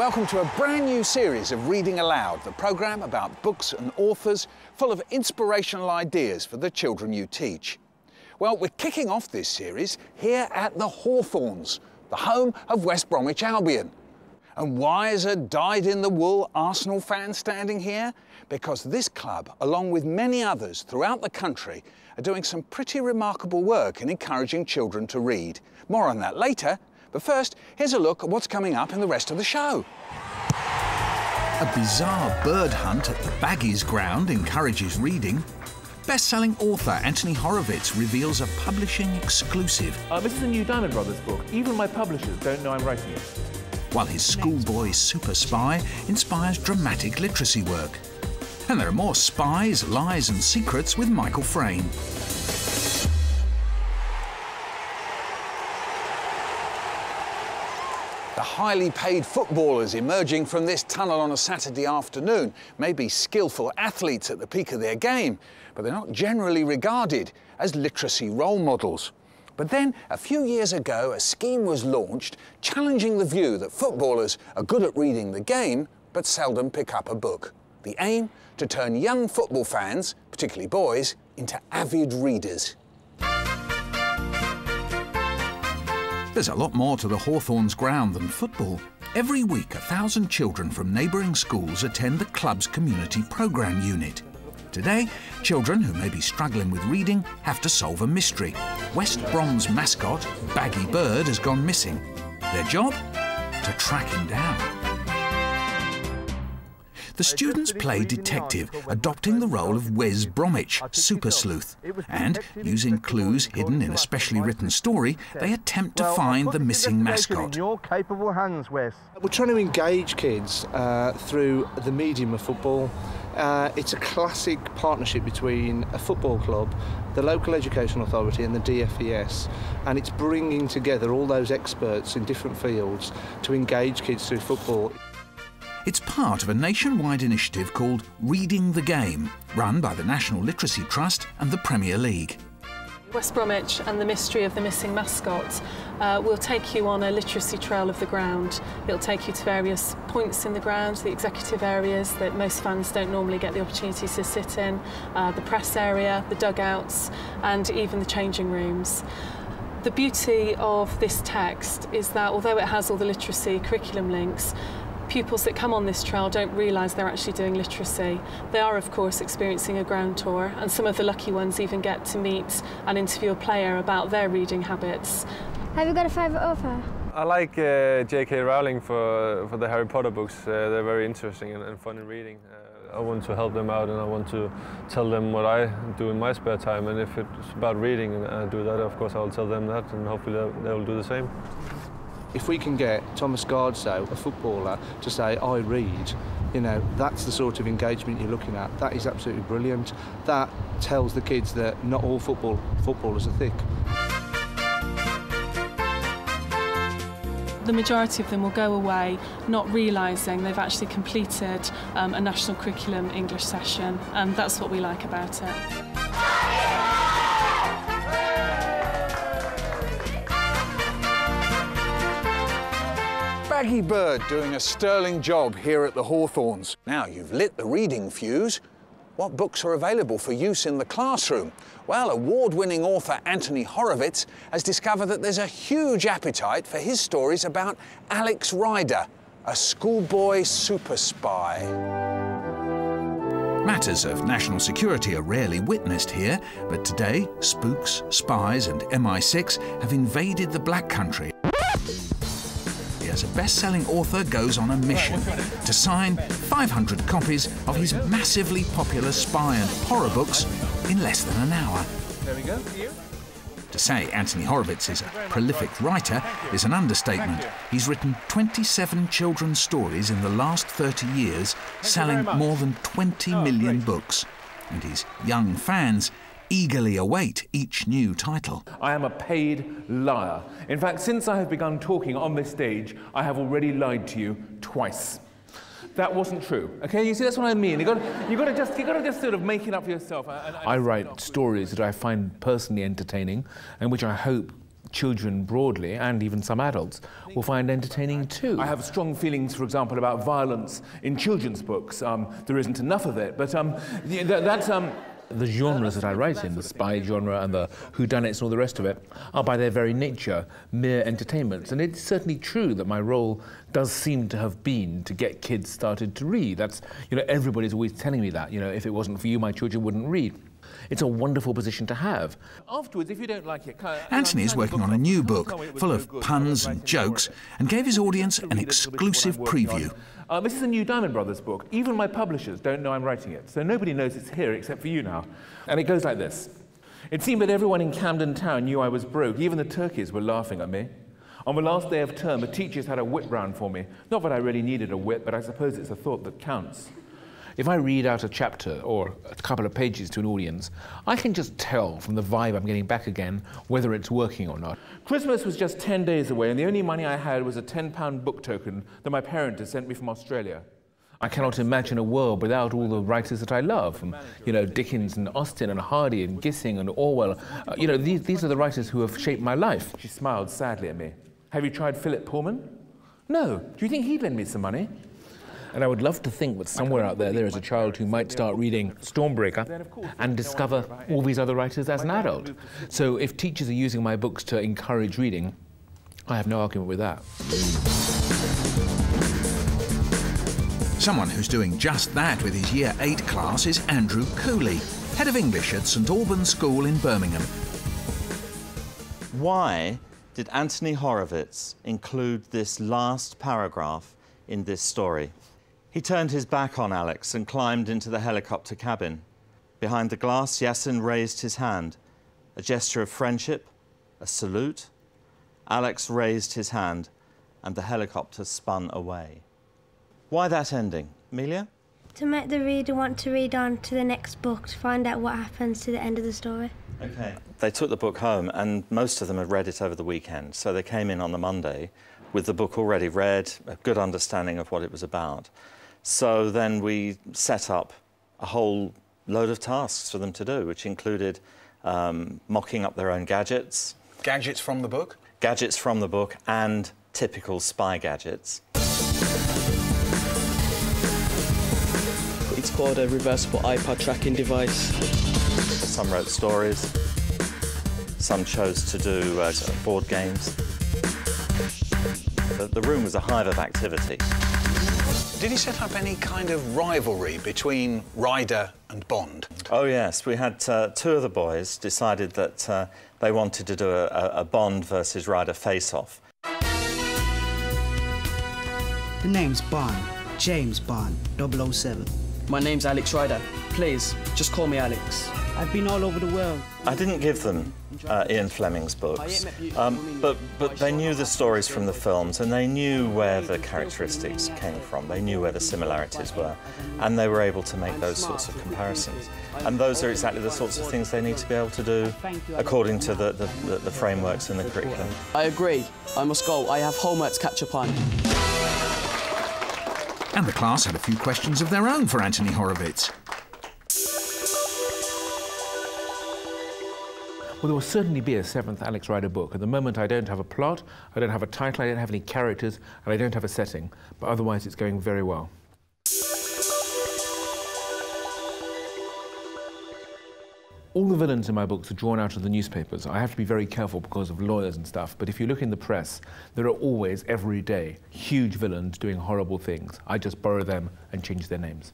Welcome to a brand new series of Reading Aloud, the programme about books and authors full of inspirational ideas for the children you teach. Well, we're kicking off this series here at the Hawthorns, the home of West Bromwich Albion. And why is a dyed-in-the-wool Arsenal fan standing here? Because this club, along with many others throughout the country, are doing some pretty remarkable work in encouraging children to read. More on that later. But first, here's a look at what's coming up in the rest of the show. A bizarre bird hunt at the Baggies ground encourages reading. Best-selling author Anthony Horowitz reveals a publishing exclusive. This is a new Diamond Brothers book. Even my publishers don't know I'm writing it. While his schoolboy super spy inspires dramatic literacy work. And there are more spies, lies and secrets with Michael Frayn. The highly paid footballers emerging from this tunnel on a Saturday afternoon may be skillful athletes at the peak of their game, but they're not generally regarded as literacy role models. But then, a few years ago, a scheme was launched challenging the view that footballers are good at reading the game, but seldom pick up a book. The aim? To turn young football fans, particularly boys, into avid readers. There's a lot more to the Hawthorns ground than football. Every week, 1,000 children from neighbouring schools attend the club's community programme unit. Today, children who may be struggling with reading have to solve a mystery. West Brom's mascot, Baggy Bird, has gone missing. Their job? To track him down. The students play detective, adopting the role of Wes Bromwich, super sleuth. And, using clues hidden in a specially written story, they attempt to find the missing mascot. In your capable hands, Wes. We're trying to engage kids through the medium of football. It's a classic partnership between a football club, the local education authority and the DFES, and it's bringing together all those experts in different fields to engage kids through football. It's part of a nationwide initiative called Reading the Game, run by the National Literacy Trust and the Premier League. West Bromwich and the mystery of the missing mascot will take you on a literacy trail of the ground. It'll take you to various points in the ground, the executive areas that most fans don't normally get the opportunity to sit in, the press area, the dugouts, and even the changing rooms. The beauty of this text is that although it has all the literacy curriculum links, pupils that come on this trail don't realise they're actually doing literacy. They are, of course, experiencing a ground tour, and some of the lucky ones even get to meet and interview a player about their reading habits. Have you got a favourite author? I like J.K. Rowling for the Harry Potter books. They're very interesting and fun in reading. I want to help them out, and I want to tell them what I do in my spare time, and if it's about reading and I do that, of course I'll tell them that, and hopefully they'll do the same. If we can get Thomas Gardso, a footballer, to say, I read, you know, that's the sort of engagement you're looking at. That is absolutely brilliant. That tells the kids that not all footballers are thick. The majority of them will go away not realising they've actually completed a national curriculum English session, and that's what we like about it. Baggy Bird doing a sterling job here at the Hawthorns. Now you've lit the reading fuse. What books are available for use in the classroom? Well, award-winning author Anthony Horowitz has discovered that there's a huge appetite for his stories about Alex Ryder, a schoolboy super spy. Matters of national security are rarely witnessed here, but today, spooks, spies and MI6 have invaded the Black Country. As a best-selling author goes on a mission to sign 500 copies of his massively popular spy and horror books in less than an hour. There we go, you. To say Anthony Horowitz is a prolific writer is an understatement. He's written 27 children's stories in the last 30 years, selling more than 20 million books. And his young fans eagerly await each new title. I am a paid liar. In fact, since I have begun talking on this stage, I have already lied to you twice. That wasn't true. Okay, you see, that's what I mean. You got to just sort of make it up for yourself. I write stories that I find personally entertaining, and which I hope children broadly, and even some adults, will find entertaining too. I have strong feelings, for example, about violence in children's books. There isn't enough of it, but the genres that I write in, the spy genre and the whodunits and all the rest of it, are by their very nature mere entertainments. And it's certainly true that my role does seem to have been to get kids started to read. That's, everybody's always telling me that, if it wasn't for you, my children wouldn't read. It's a wonderful position to have. Afterwards, if you don't like it... Anthony's working on a new book, full of puns and jokes, and gave his audience an exclusive preview. This is a new Diamond Brothers book. Even my publishers don't know I'm writing it, so nobody knows it's here except for you now. And it goes like this. It seemed that everyone in Camden Town knew I was broke. Even the turkeys were laughing at me. On the last day of term, the teachers had a whip round for me. Not that I really needed a whip, but I suppose it's a thought that counts. If I read out a chapter or a couple of pages to an audience, I can just tell from the vibe I'm getting back again whether it's working or not. Christmas was just 10 days away, and the only money I had was a £10 book token that my parent had sent me from Australia. I cannot imagine a world without all the writers that I love, from, Dickens and Austen and Hardy and Gissing and Orwell. These are the writers who have shaped my life. She smiled sadly at me. Have you tried Philip Pullman? No. Do you think he'd lend me some money? And I would love to think that somewhere out there is a child who might start reading Stormbreaker and discover all these other writers as an adult. So if teachers are using my books to encourage reading, I have no argument with that. Someone who's doing just that with his Year 8 class is Andrew Cooley, Head of English at St Albans School in Birmingham. Why did Anthony Horowitz include this last paragraph in this story? He turned his back on Alex and climbed into the helicopter cabin. Behind the glass, Yasin raised his hand, a gesture of friendship, a salute. Alex raised his hand, and the helicopter spun away. Why that ending? Amelia? To make the reader want to read on to the next book to find out what happens to the end of the story. OK. They took the book home, and most of them had read it over the weekend, so they came in on the Monday with the book already read, a good understanding of what it was about. So then we set up a whole load of tasks for them to do, which included mocking up their own gadgets. Gadgets from the book? Gadgets from the book and typical spy gadgets. It's called a reversible iPod tracking device. Some wrote stories. Some chose to do board games. The room was a hive of activity. Did he set up any kind of rivalry between Ryder and Bond? Oh, yes. We had two of the boys decided that they wanted to do a Bond versus Ryder face-off. The name's Bond. James Bond, 007. My name's Alex Ryder. Please, just call me Alex. I've been all over the world. I didn't give them Ian Fleming's books, but they knew the stories from the films, and they knew where the characteristics came from. They knew where the similarities were, and they were able to make those sorts of comparisons. And those are exactly the sorts of things they need to be able to do according to the frameworks in the curriculum. I agree. I must go. I have homework to catch up on. And the class had a few questions of their own for Anthony Horowitz. Well, there will certainly be a 7th Alex Ryder book. At the moment, I don't have a plot, I don't have a title, I don't have any characters, and I don't have a setting. But otherwise, it's going very well. All the villains in my books are drawn out of the newspapers. I have to be very careful because of lawyers and stuff, but if you look in the press, there are always, every day, huge villains doing horrible things. I just borrow them and change their names.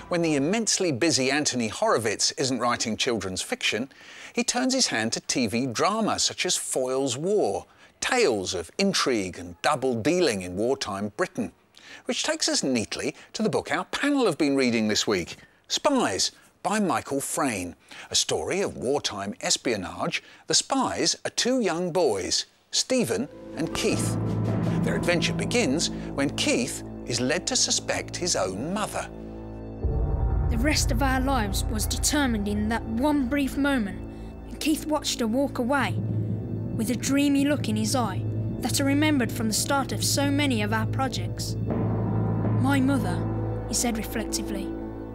When the immensely busy Anthony Horowitz isn't writing children's fiction, he turns his hand to TV drama such as Foyle's War, tales of intrigue and double-dealing in wartime Britain. Which takes us neatly to the book our panel have been reading this week, Spies by Michael Frayn, a story of wartime espionage. The spies are two young boys, Stephen and Keith. Their adventure begins when Keith is led to suspect his own mother. The rest of our lives was determined in that one brief moment, and Keith watched her walk away, with a dreamy look in his eye that I remembered from the start of so many of our projects. My mother, he said reflectively,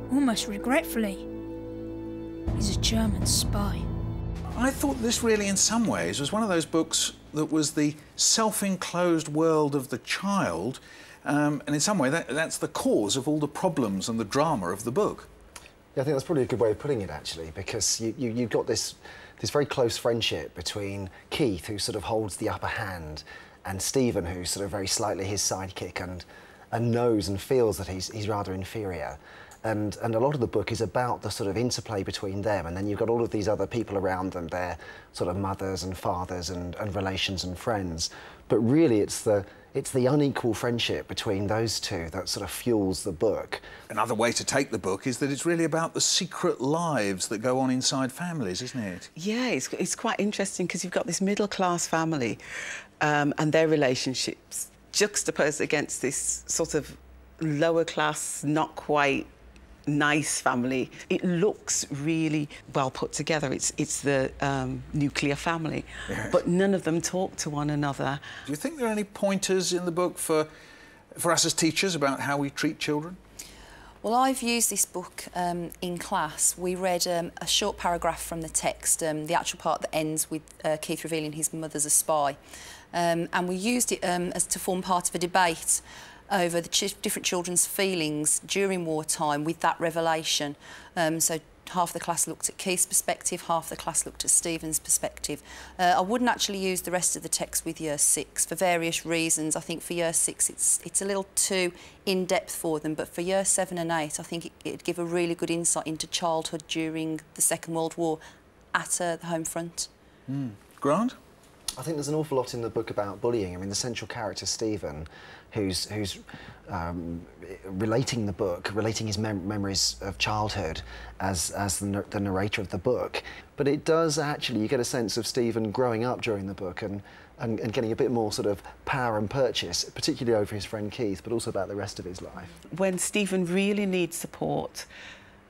almost regretfully. is a German spy. I thought this really, in some ways, was one of those books that was the self-enclosed world of the child, and in some way that's the cause of all the problems and the drama of the book. Yeah, I think that's probably a good way of putting it, actually, because you've got this very close friendship between Keith, who sort of holds the upper hand, and Stephen, who's sort of very slightly his sidekick and knows and feels that he's rather inferior. And a lot of the book is about the sort of interplay between them, and then you've got all of these other people around them, their sort of mothers and fathers and relations and friends. But really it's the unequal friendship between those two that sort of fuels the book. Another way to take the book is that it's really about the secret lives that go on inside families, isn't it? Yeah, it's quite interesting because you've got this middle-class family and their relationships juxtaposed against this sort of lower-class, not quite nice family. It looks really well put together. It's the nuclear family, yes. But none of them talk to one another. Do you think there are any pointers in the book for us as teachers about how we treat children? Well, I've used this book in class. We read a short paragraph from the text, the actual part that ends with Keith revealing his mother's a spy, and we used it as to form part of a debate over the different children's feelings during wartime with that revelation. So half the class looked at Keith's perspective, half the class looked at Stephen's perspective. I wouldn't actually use the rest of the text with Year 6 for various reasons. I think for Year 6 it's a little too in-depth for them, but for Year 7 and 8 I think it'd give a really good insight into childhood during the Second World War at the home front. Grant? I think there's an awful lot in the book about bullying. I mean, the central character, Stephen, who's relating his memories of childhood as the narrator of the book. But it does actually, you get a sense of Stephen growing up during the book and getting a bit more sort of power and purchase, particularly over his friend Keith, but also about the rest of his life. When Stephen really needs support,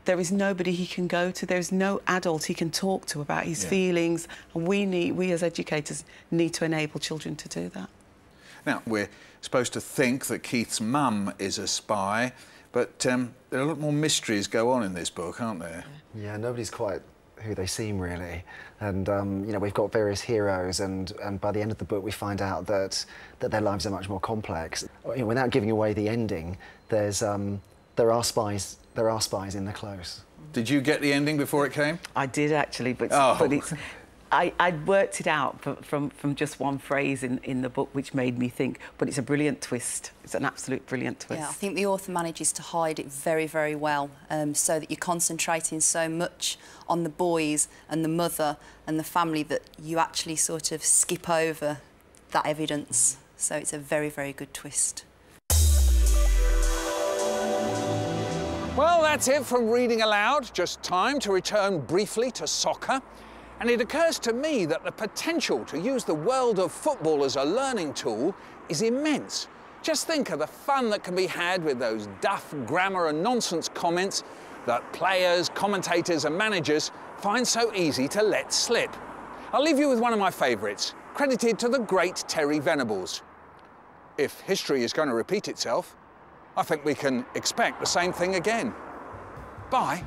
there is nobody he can go to. There's no adult he can talk to about his feelings. And we as educators need to enable children to do that. Now, we're supposed to think that Keith's mum is a spy, but there are a lot more mysteries go on in this book, aren't there? Yeah, nobody's quite who they seem, really. And, you know, we've got various heroes, and by the end of the book we find out that their lives are much more complex. You know, without giving away the ending, there are spies in the close. Did you get the ending before it came? I did, actually, but it's... I'd worked it out from just one phrase in the book, which made me think, but it's a brilliant twist. It's an absolute brilliant twist. Yeah, I think the author manages to hide it very, very well, so that you're concentrating so much on the boys and the mother and the family that you actually sort of skip over that evidence. So it's a very, very good twist. Well, that's it from Reading Aloud. Just time to return briefly to soccer. And it occurs to me that the potential to use the world of football as a learning tool is immense. Just think of the fun that can be had with those daft grammar and nonsense comments that players, commentators and managers find so easy to let slip. I'll leave you with one of my favourites, credited to the great Terry Venables. If history is going to repeat itself, I think we can expect the same thing again. Bye.